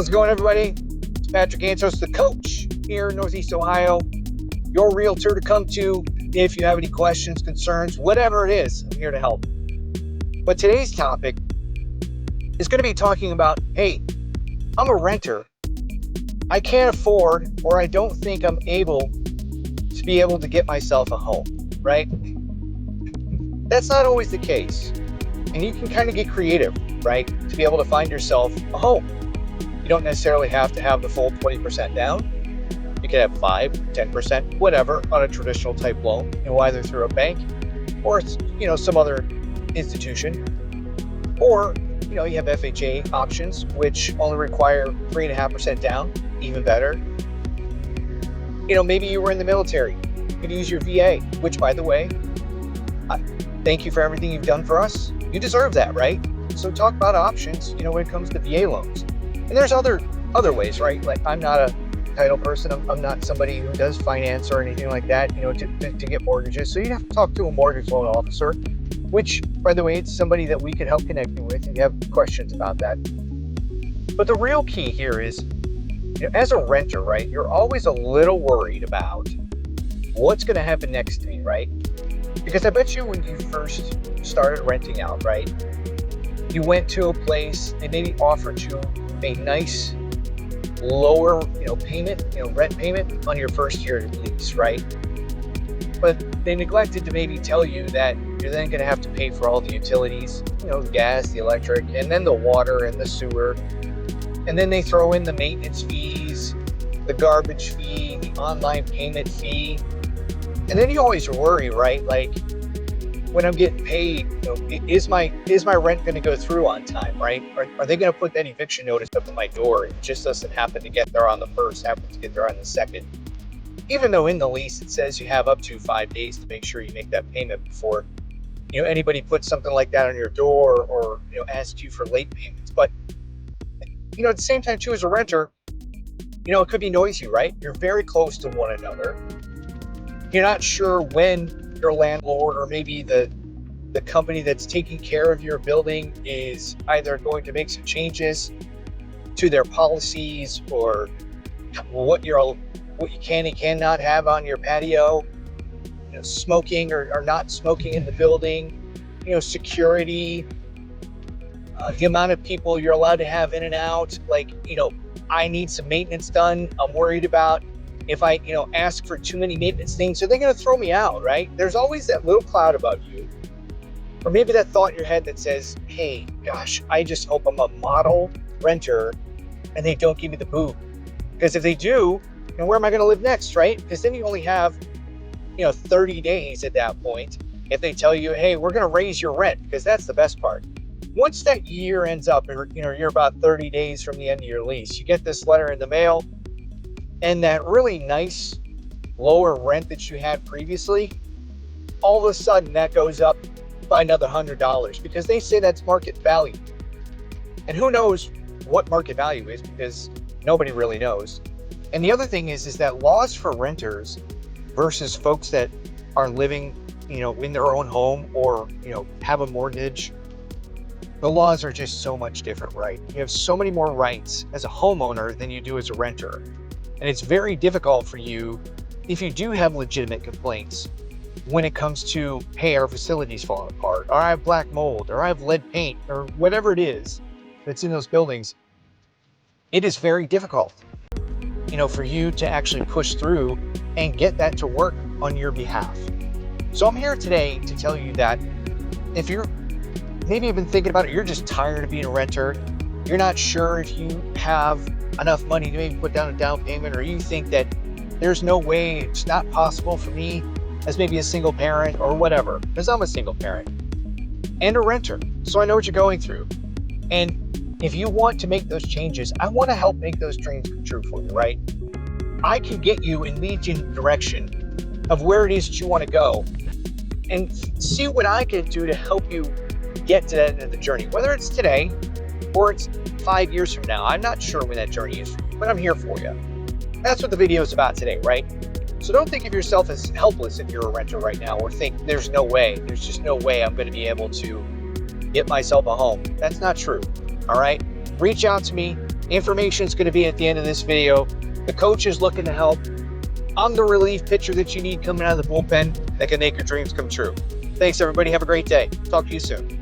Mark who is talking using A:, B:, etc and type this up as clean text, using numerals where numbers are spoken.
A: How's it going, everybody? It's Patrick.antos, the coach here in Northeast Ohio, your realtor to come to if you have any questions, concerns, whatever it is. I'm here to help. But today's topic is going to be talking about, hey, I'm a renter. I can't afford, or I don't think I'm able to get myself a home, right? That's not always the case. And you can kind of get creative, right, to be able to find yourself a home. You don't necessarily have to have the full 20% down. You could have 5, 10%, whatever, on a traditional type loan, either through a bank or, some other institution. Or, you have FHA options, which only require 3.5% down, even better. Maybe you were in the military. You could use your VA, which, by the way, thank you for everything you've done for us. You deserve that, right? So talk about options, when it comes to VA loans. And there's other ways, right? Like, I'm not a title person. I'm not somebody who does finance or anything like that, to get mortgages. So you'd have to talk to a mortgage loan officer, which, by the way, it's somebody that we could help connect you with if you have questions about that. But the real key here is, as a renter, right, you're always a little worried about what's going to happen next to me, right? Because I bet you when you first started renting out, right, you went to a place, they maybe offered you a nice lower, payment, rent payment on your first year lease, right? But they neglected to maybe tell you that you're then going to have to pay for all the utilities, the gas, the electric, and then the water and the sewer. And then they throw in the maintenance fees, the garbage fee, the online payment fee. And then you always worry, right? Like, when I'm getting paid, is my rent going to go through on time, right? Are they going to put that eviction notice up at my door? It just doesn't happen to get there on the first, happens to get there on the second. Even though in the lease it says you have up to 5 days to make sure you make that payment before, anybody puts something like that on your door or, asks you for late payments. But, at the same time too, as a renter, it could be noisy, right? You're very close to one another. You're not sure when your landlord or maybe the company that's taking care of your building is either going to make some changes to their policies or what you can and cannot have on your patio, smoking or not smoking in the building, security, the amount of people you're allowed to have in and out. Like, I need some maintenance done. I'm worried about if I, ask for too many maintenance things, are they going to throw me out, right? There's always that little cloud about you. Or maybe that thought in your head that says, hey, gosh, I just hope I'm a model renter and they don't give me the boot. Because if they do, where am I going to live next, right? Because then you only have, 30 days at that point. If they tell you, hey, we're going to raise your rent, because that's the best part. Once that year ends up, you're about 30 days from the end of your lease, you get this letter in the mail. And that really nice lower rent that you had previously, all of a sudden that goes up by another $100 because they say that's market value. And who knows what market value is, because nobody really knows. And the other thing is that laws for renters versus folks that are living, in their own home or, have a mortgage, the laws are just so much different, right? You have so many more rights as a homeowner than you do as a renter. And it's very difficult for you if you do have legitimate complaints when it comes to, hey, our facility's falling apart, or I have black mold, or I have lead paint, or whatever it is that's in those buildings. It is very difficult, for you to actually push through and get that to work on your behalf. So I'm here today to tell you that if you're maybe you've been thinking about it, you're just tired of being a renter, you're not sure if you have enough money to maybe put down a down payment, or you think that there's no way, it's not possible for me as maybe a single parent or whatever, because I'm a single parent and a renter, so I know what you're going through. And if you want to make those changes, I want to help make those dreams come true for you, right? I can get you and lead you in the direction of where it is that you want to go and see what I can do to help you get to that end of the journey, whether it's today or it's 5 years from now. I'm not sure when that journey is for you, but I'm here for you. That's what the video is about today, right? So don't think of yourself as helpless if you're a renter right now, or think there's just no way I'm going to be able to get myself a home. That's not true. All right. Reach out to me Information is going to be at the end of this video. The coach is looking to help. I'm the relief pitcher that you need coming out of the bullpen that can make your dreams come true. Thanks, everybody. Have a great day. Talk to you soon.